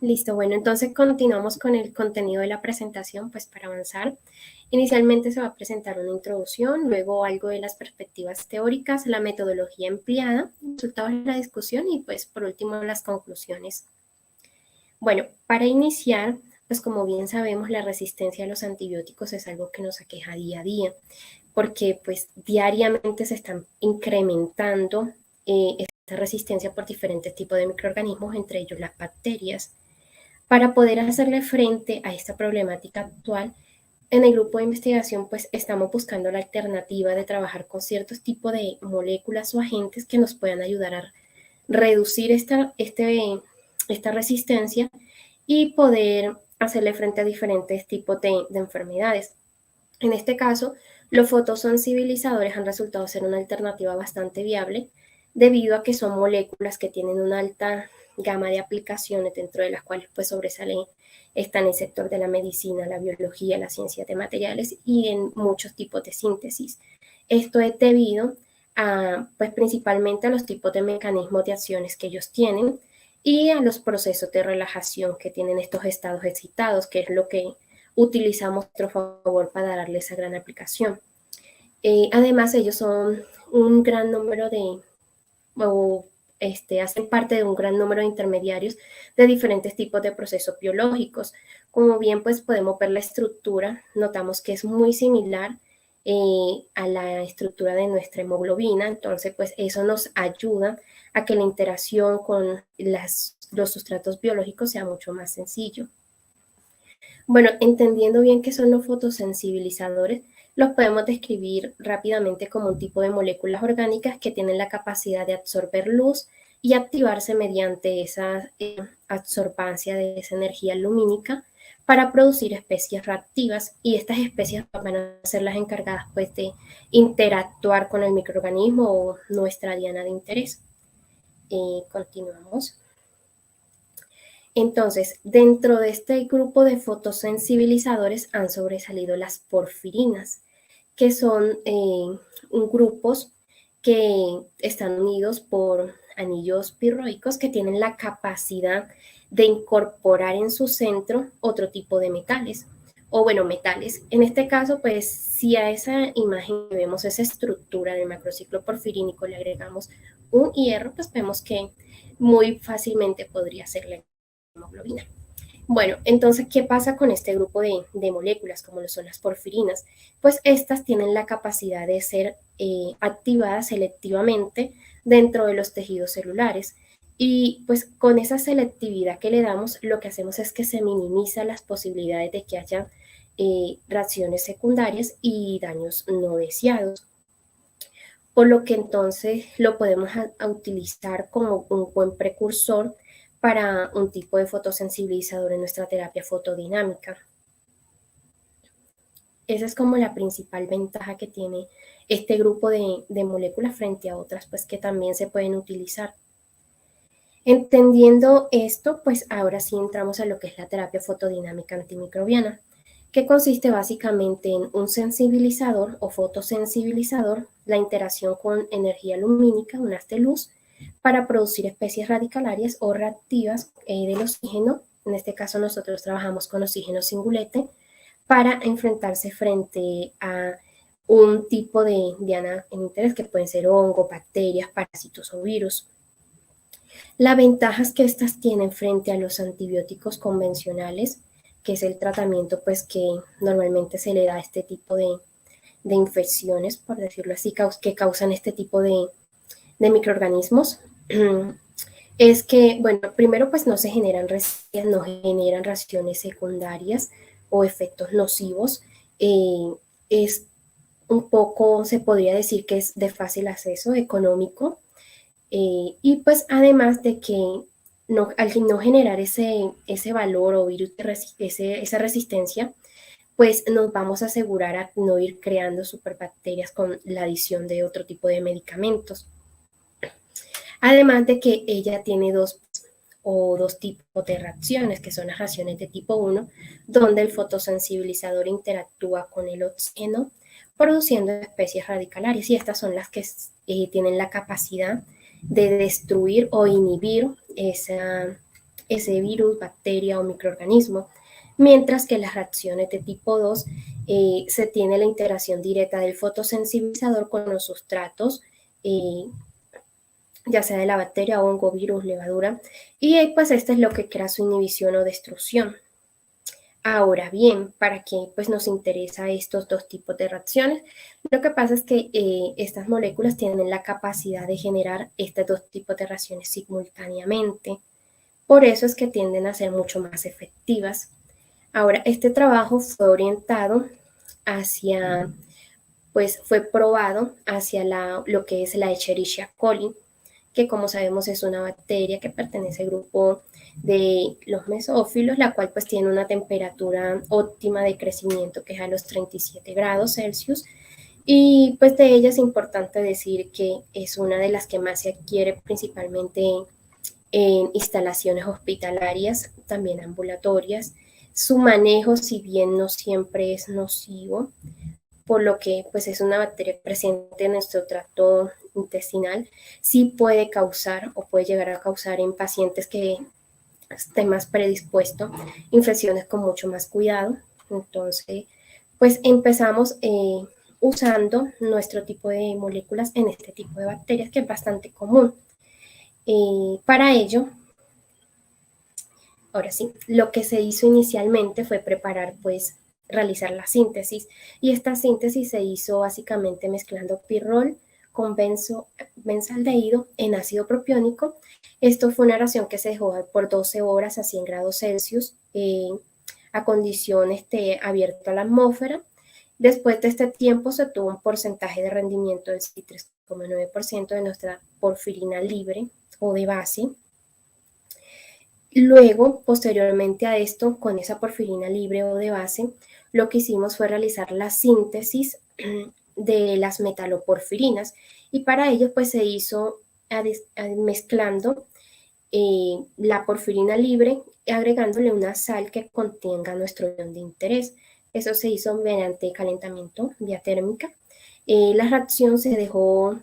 Listo, bueno, entonces continuamos con el contenido de la presentación, pues para avanzar. Inicialmente se va a presentar una introducción, luego algo de las perspectivas teóricas, la metodología empleada, resultados de la discusión y pues por último las conclusiones. Bueno, para iniciar, pues como bien sabemos, la resistencia a los antibióticos es algo que nos aqueja día a día, porque pues diariamente se están incrementando esta resistencia por diferentes tipos de microorganismos, entre ellos las bacterias. Para poder hacerle frente a esta problemática actual, en el grupo de investigación pues estamos buscando la alternativa de trabajar con ciertos tipos de moléculas o agentes que nos puedan ayudar a reducir esta resistencia y poder hacerle frente a diferentes tipos de enfermedades. En este caso, los fotosensibilizadores han resultado ser una alternativa bastante viable debido a que son moléculas que tienen una alta gama de aplicaciones, dentro de las cuales pues sobresalen está en el sector de la medicina, la biología, las ciencias de materiales y en muchos tipos de síntesis. Esto es debido a, pues principalmente a los tipos de mecanismos de acciones que ellos tienen y a los procesos de relajación que tienen estos estados excitados, que es lo que utilizamos a nuestro favor para darle esa gran aplicación. Además, ellos son un gran número hacen parte de un gran número de intermediarios de diferentes tipos de procesos biológicos. Como bien pues podemos ver la estructura, notamos que es muy similar a la estructura de nuestra hemoglobina, entonces pues eso nos ayuda a que la interacción con los sustratos biológicos sea mucho más sencillo. Bueno, entendiendo bien qué son los fotosensibilizadores, los podemos describir rápidamente como un tipo de moléculas orgánicas que tienen la capacidad de absorber luz y activarse mediante esa absorbancia de esa energía lumínica para producir especies reactivas, y estas especies van a ser las encargadas pues de interactuar con el microorganismo o nuestra diana de interés. Continuamos. Entonces, dentro de este grupo de fotosensibilizadores han sobresalido las porfirinas, que son grupos que están unidos por anillos pirroicos que tienen la capacidad de incorporar en su centro otro tipo de metales, o bueno, metales. En este caso, pues si a esa imagen vemos esa estructura del macrociclo porfirínico le agregamos un hierro, pues vemos que muy fácilmente podría ser la hemoglobina. Bueno, entonces, ¿qué pasa con este grupo de moléculas, como lo son las porfirinas? Pues estas tienen la capacidad de ser activadas selectivamente dentro de los tejidos celulares. Y pues con esa selectividad que le damos, lo que hacemos es que se minimiza las posibilidades de que haya reacciones secundarias y daños no deseados. Por lo que entonces lo podemos utilizar como un buen precursor para un tipo de fotosensibilizador en nuestra terapia fotodinámica. Esa es como la principal ventaja que tiene este grupo de moléculas frente a otras pues que también se pueden utilizar. Entendiendo esto, pues ahora sí entramos a lo que es la terapia fotodinámica antimicrobiana, que consiste básicamente en un sensibilizador o fotosensibilizador, la interacción con energía lumínica, un haz de luz, para producir especies radicalarias o reactivas del oxígeno. En este caso nosotros trabajamos con oxígeno singulete para enfrentarse frente a un tipo de diana en interés que pueden ser hongos, bacterias, parásitos o virus. La ventaja es que estas tienen frente a los antibióticos convencionales, que es el tratamiento pues que normalmente se le da a este tipo de infecciones, por decirlo así, que causan este tipo de microorganismos. Es que, bueno, primero pues no se generan resistencias, no generan reacciones secundarias o efectos nocivos. Es un poco, se podría decir que es de fácil acceso, económico, y pues además de que al no generar ese valor o virus, esa resistencia, pues nos vamos a asegurar a no ir creando superbacterias con la adición de otro tipo de medicamentos. Además de que ella tiene dos tipos de reacciones, que son las reacciones de tipo 1, donde el fotosensibilizador interactúa con el oxígeno, produciendo especies radicalarias, y estas son las que tienen la capacidad de destruir o inhibir ese virus, bacteria o microorganismo, mientras que las reacciones de tipo 2 se tiene la interacción directa del fotosensibilizador con los sustratos, ya sea de la bacteria, hongo, virus, levadura, y pues esto es lo que crea su inhibición o destrucción. Ahora bien, ¿para qué pues, nos interesa estos dos tipos de reacciones? Lo que pasa es que estas moléculas tienen la capacidad de generar estos dos tipos de reacciones simultáneamente. Por eso es que tienden a ser mucho más efectivas. Ahora, este trabajo fue orientado hacia, pues fue probado hacia lo que es la Escherichia coli, que como sabemos es una bacteria que pertenece al grupo de los mesófilos, la cual pues tiene una temperatura óptima de crecimiento que es a los 37 grados Celsius. Y pues de ella es importante decir que es una de las que más se adquiere principalmente en instalaciones hospitalarias, también ambulatorias. Su manejo, si bien no siempre es nocivo, por lo que pues es una bacteria presente en nuestro tracto intestinal, sí puede causar o puede llegar a causar en pacientes que estén más predispuestos infecciones con mucho más cuidado. Entonces, pues empezamos usando nuestro tipo de moléculas en este tipo de bacterias que es bastante común. Para ello, ahora sí, lo que se hizo inicialmente fue preparar, pues, realizar la síntesis. Y esta síntesis se hizo básicamente mezclando pirrol con benzaldehído en ácido propiónico. Esto fue una reacción que se dejó por 12 horas a 100 grados Celsius a condición abierta a la atmósfera. Después de este tiempo se tuvo un porcentaje de rendimiento del 3,9% de nuestra porfirina libre o de base. Luego, posteriormente a esto, con esa porfirina libre o de base, lo que hicimos fue realizar la síntesis de las metaloporfirinas y para ello pues se hizo mezclando la porfirina libre agregándole una sal que contenga nuestro ion de interés. Eso se hizo mediante calentamiento vía térmica. La reacción se dejó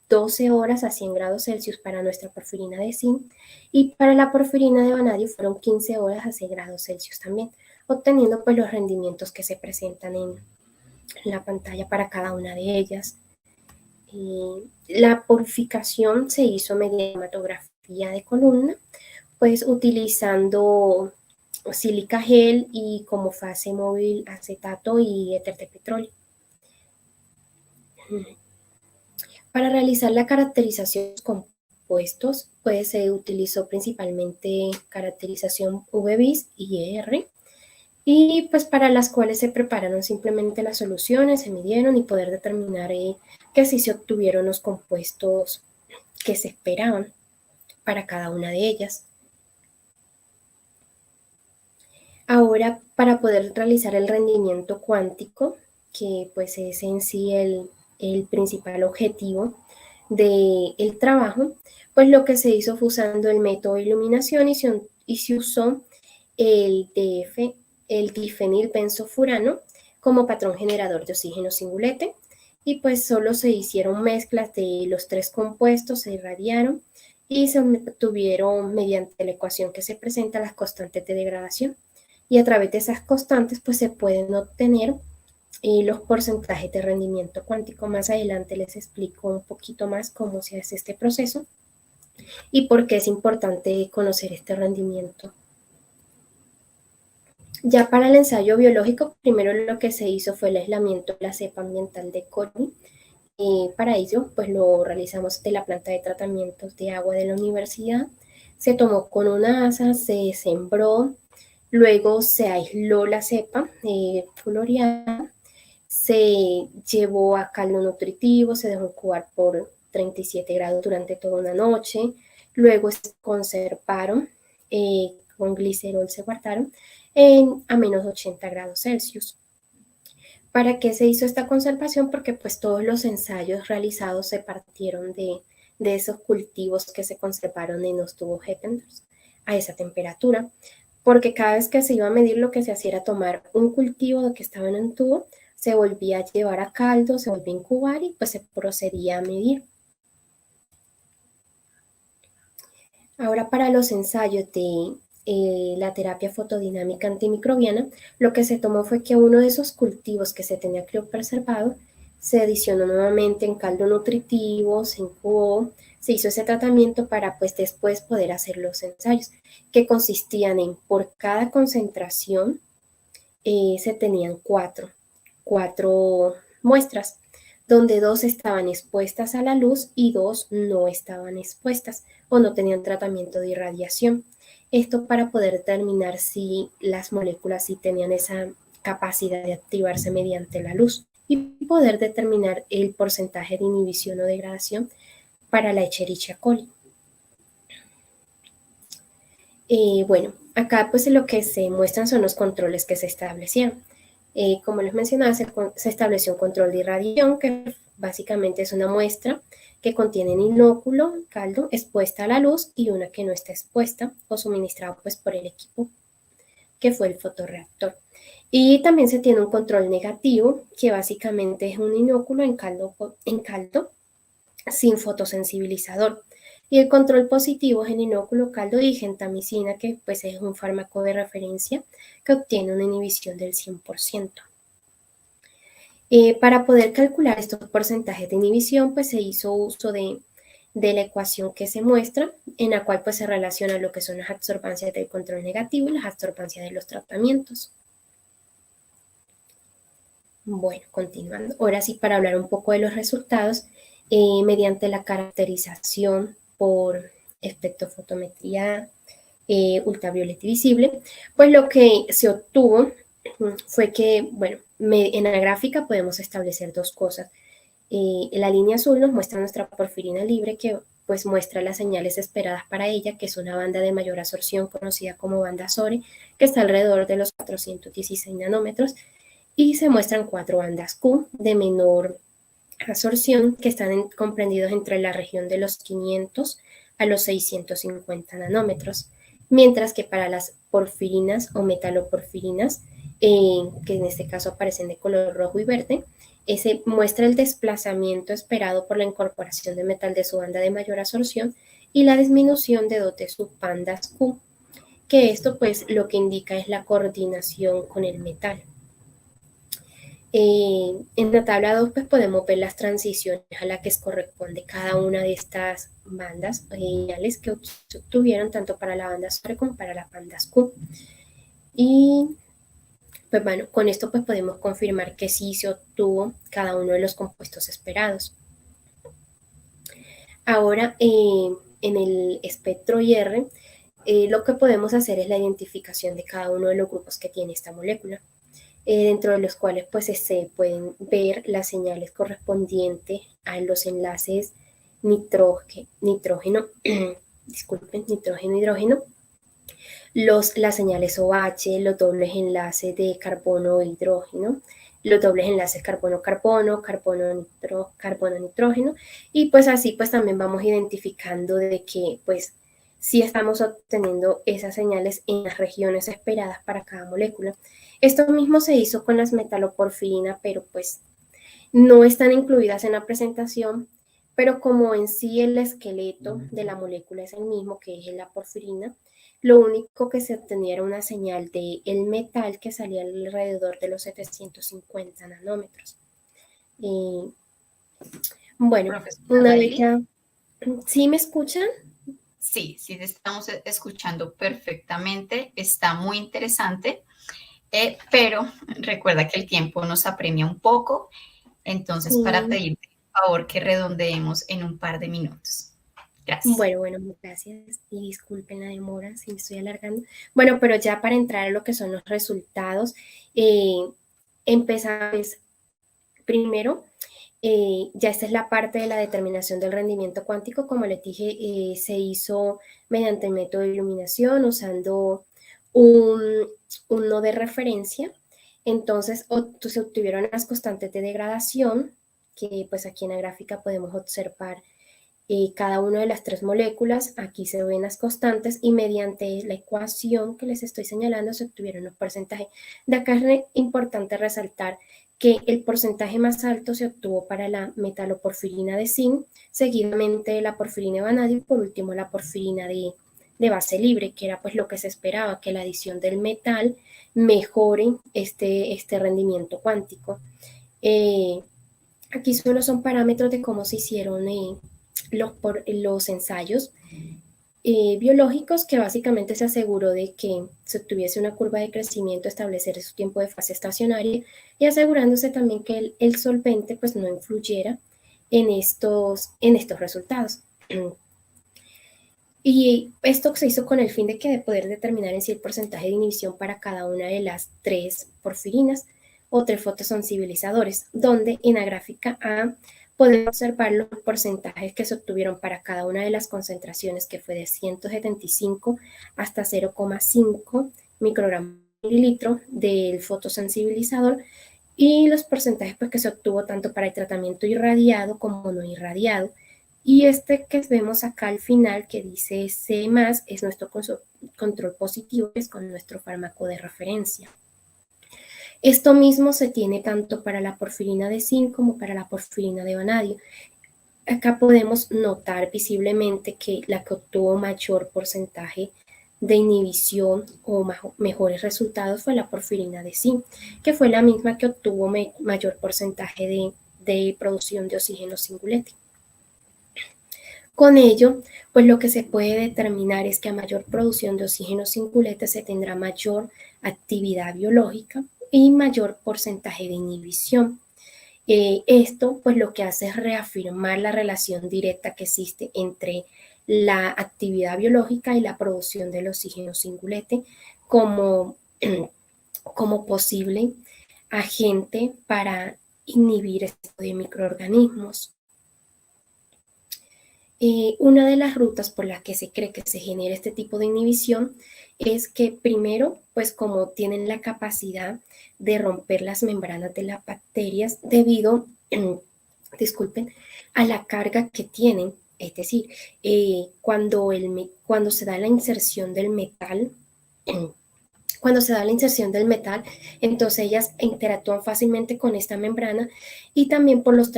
12 horas a 100 grados Celsius para nuestra porfirina de zinc y para la porfirina de vanadio fueron 15 horas a 100 grados Celsius también, obteniendo pues los rendimientos que se presentan en la pantalla para cada una de ellas. La purificación se hizo mediante hematografía de columna, pues utilizando sílica gel y como fase móvil acetato y éter de petróleo. Para realizar la caracterización de los compuestos, pues se utilizó principalmente caracterización VBIS y ER, y pues para las cuales se prepararon simplemente las soluciones, se midieron y poder determinar que sí se obtuvieron los compuestos que se esperaban para cada una de ellas. Ahora, para poder realizar el rendimiento cuántico, que pues es en sí el principal objetivo del trabajo, pues lo que se hizo fue usando el método de iluminación y se usó el DF, el difenilbenzofurano, como patrón generador de oxígeno singulete, y pues solo se hicieron mezclas de los tres compuestos, se irradiaron y se obtuvieron mediante la ecuación que se presenta las constantes de degradación. Y a través de esas constantes pues se pueden obtener los porcentajes de rendimiento cuántico. Más adelante les explico un poquito más cómo se hace este proceso y por qué es importante conocer este rendimiento. Ya para el ensayo biológico, primero lo que se hizo fue el aislamiento de la cepa ambiental de coli. Para ello, pues lo realizamos de la planta de tratamientos de agua de la universidad. Se tomó con una asa, se sembró, luego se aisló la cepa floreada, se llevó a caldo nutritivo, se dejó incubar por 37 grados durante toda una noche, luego se conservaron, con glicerol se guardaron a menos 80 grados Celsius. ¿Para qué se hizo esta conservación? Porque pues todos los ensayos realizados se partieron de esos cultivos que se conservaron en los tubos Heppendorf a esa temperatura, porque cada vez que se iba a medir lo que se hacía era tomar un cultivo que estaba en un tubo, se volvía a llevar a caldo, se volvía a incubar y pues se procedía a medir. Ahora para los ensayos de la terapia fotodinámica antimicrobiana, lo que se tomó fue que uno de esos cultivos que se tenía criopreservado se adicionó nuevamente en caldo nutritivo, se incubó, se hizo ese tratamiento para pues después poder hacer los ensayos, que consistían en por cada concentración se tenían cuatro muestras, donde 2 estaban expuestas a la luz y 2 no estaban expuestas o no tenían tratamiento de irradiación. Esto para poder determinar si las moléculas sí tenían esa capacidad de activarse mediante la luz y poder determinar el porcentaje de inhibición o degradación para la Escherichia coli. Bueno, acá pues lo que se muestran son los controles que se establecieron. Como les mencionaba, se estableció un control de irradiación, que básicamente es una muestra que contiene un inóculo, caldo, expuesta a la luz y una que no está expuesta o suministrado pues por el equipo que fue el fotorreactor. Y también se tiene un control negativo, que básicamente es un inóculo en caldo sin fotosensibilizador. Y el control positivo es el inóculo, caldo y gentamicina, que pues es un fármaco de referencia que obtiene una inhibición del 100%. Para poder calcular estos porcentajes de inhibición, pues se hizo uso de la ecuación que se muestra, en la cual pues se relaciona lo que son las absorbancias del control negativo y las absorbancias de los tratamientos. Bueno, continuando. Ahora sí, para hablar un poco de los resultados, mediante la caracterización por espectrofotometría ultravioleta visible, pues lo que se obtuvo fue que, bueno, en la gráfica podemos establecer dos cosas. La línea azul nos muestra nuestra porfirina libre, que pues muestra las señales esperadas para ella, que es una banda de mayor absorción conocida como banda SORE, que está alrededor de los 416 nanómetros, y se muestran 4 bandas Q de menor absorción, que están comprendidos entre la región de los 500 a los 650 nanómetros, mientras que para las porfirinas o metaloporfirinas, que en este caso aparecen de color rojo y verde, ese muestra el desplazamiento esperado por la incorporación de metal de su banda de mayor absorción y la disminución de dos de sus bandas Q, que esto pues lo que indica es la coordinación con el metal. En la tabla 2 pues podemos ver las transiciones a las que corresponde cada una de estas bandas señales que se obtuvieron tanto para la banda SORE como para las bandas Q. Y pues bueno, con esto pues podemos confirmar que sí se obtuvo cada uno de los compuestos esperados. Ahora en el espectro IR lo que podemos hacer es la identificación de cada uno de los grupos que tiene esta molécula. Dentro de los cuales pues se pueden ver las señales correspondientes a los enlaces nitrógeno, disculpen, nitrógeno-hidrógeno, las señales OH, los dobles enlaces de carbono-hidrógeno, los dobles enlaces carbono-carbono, carbono-nitrógeno, y pues así pues también vamos identificando de que pues sí estamos obteniendo esas señales en las regiones esperadas para cada molécula. Esto mismo se hizo con las metaloporfirinas, pero pues no están incluidas en la presentación, pero como en sí el esqueleto de la molécula es el mismo, que es la porfirina, lo único que se obtenía era una señal de el metal que salía alrededor de los 750 nanómetros. Bueno, una vez ya... ¿Sí me escuchan? Sí, sí, te estamos escuchando perfectamente. Está muy interesante, pero recuerda que el tiempo nos apremia un poco. Entonces, para pedirte, por favor, que redondeemos en un par de minutos. Gracias. Bueno, gracias y disculpen la demora si me estoy alargando. Bueno, pero ya para entrar a lo que son los resultados, empezamos primero. Ya esta es la parte de la determinación del rendimiento cuántico. Como les dije, se hizo mediante el método de iluminación usando un nodo de referencia. Entonces se obtuvieron las constantes de degradación, que pues aquí en la gráfica podemos observar cada una de las 3 moléculas. Aquí se ven las constantes y mediante la ecuación que les estoy señalando se obtuvieron los porcentajes. De acá es importante resaltar que el porcentaje más alto se obtuvo para la metaloporfirina de zinc, seguidamente la porfirina de vanadio y por último la porfirina de de base libre, que era pues lo que se esperaba, que la adición del metal mejore este rendimiento cuántico. Aquí solo son parámetros de cómo se hicieron los ensayos biológicos, que básicamente se aseguró de que se obtuviese una curva de crecimiento, establecer su tiempo de fase estacionaria y asegurándose también que el solvente pues no influyera en estos resultados. Y esto se hizo con el fin de poder determinar en sí el porcentaje de inhibición para cada una de las 3 porfirinas o 3 fotosensibilizadores, donde en la gráfica A podemos observar los porcentajes que se obtuvieron para cada una de las concentraciones, que fue de 175 hasta 0,5 microgramos por mililitro del fotosensibilizador, y los porcentajes pues, que se obtuvo tanto para el tratamiento irradiado como no irradiado. Y este que vemos acá al final, que dice C+, es nuestro control positivo, es con nuestro fármaco de referencia. Esto mismo se tiene tanto para la porfirina de zinc como para la porfirina de vanadio. Acá podemos notar visiblemente que la que obtuvo mayor porcentaje de inhibición o mejores resultados fue la porfirina de zinc, que fue la misma que obtuvo mayor porcentaje de producción de oxígeno singulete. Con ello, pues lo que se puede determinar es que a mayor producción de oxígeno singulete se tendrá mayor actividad biológica y mayor porcentaje de inhibición. Esto pues lo que hace es reafirmar la relación directa que existe entre la actividad biológica y la producción del oxígeno singulete como posible agente para inhibir este tipo de microorganismos. Una de las rutas por las que se cree que se genera este tipo de inhibición es que primero, pues como tienen la capacidad de romper las membranas de las bacterias debido, disculpen, a la carga que tienen. Es decir, cuando se da la inserción del metal, entonces ellas interactúan fácilmente con esta membrana y también por los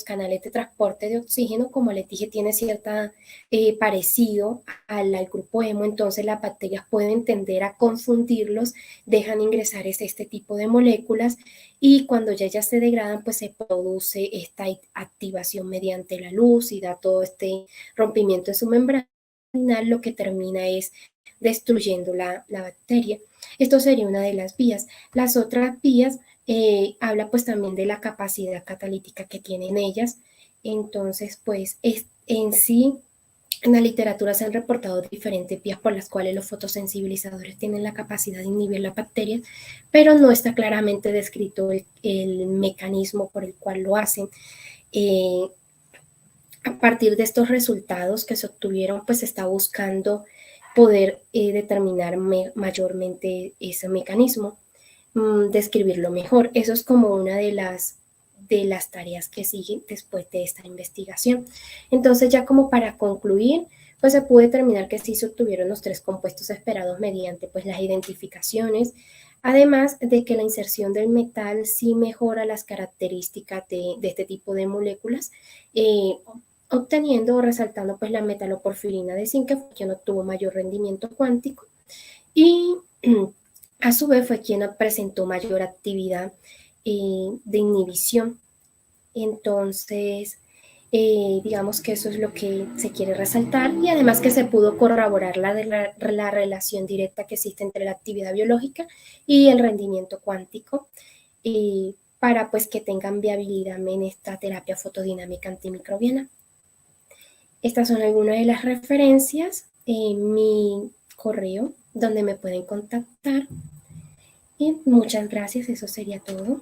canales de transporte de oxígeno, como les dije, tiene cierta parecido al grupo hemo, entonces las bacterias pueden tender a confundirlos, dejan ingresar este tipo de moléculas y cuando ya ellas se degradan, pues se produce esta activación mediante la luz y da todo este rompimiento en su membrana. Al final lo que termina es destruyendo la bacteria. Esto sería una de las vías. Las otras vías habla pues también de la capacidad catalítica que tienen ellas. Entonces, pues en sí, en la literatura se han reportado diferentes vías por las cuales los fotosensibilizadores tienen la capacidad de inhibir las bacterias, pero no está claramente descrito el mecanismo por el cual lo hacen. A partir de estos resultados que se obtuvieron, pues se está buscando poder determinar mayormente ese mecanismo, describirlo mejor. Eso es como una de las tareas que siguen después de esta investigación. Entonces, ya como para concluir, pues se pudo determinar que sí se obtuvieron los 3 compuestos esperados mediante pues las identificaciones, además de que la inserción del metal sí mejora las características de este tipo de moléculas, obteniendo o resaltando pues la metaloporfirina de zinc, que fue quien obtuvo mayor rendimiento cuántico y a su vez fue quien presentó mayor actividad de inhibición. Entonces, digamos que eso es lo que se quiere resaltar, y además que se pudo corroborar la relación directa que existe entre la actividad biológica y el rendimiento cuántico, para pues que tengan viabilidad en esta terapia fotodinámica antimicrobiana. Estas son algunas de las referencias en mi correo donde me pueden contactar. Y muchas gracias, eso sería todo.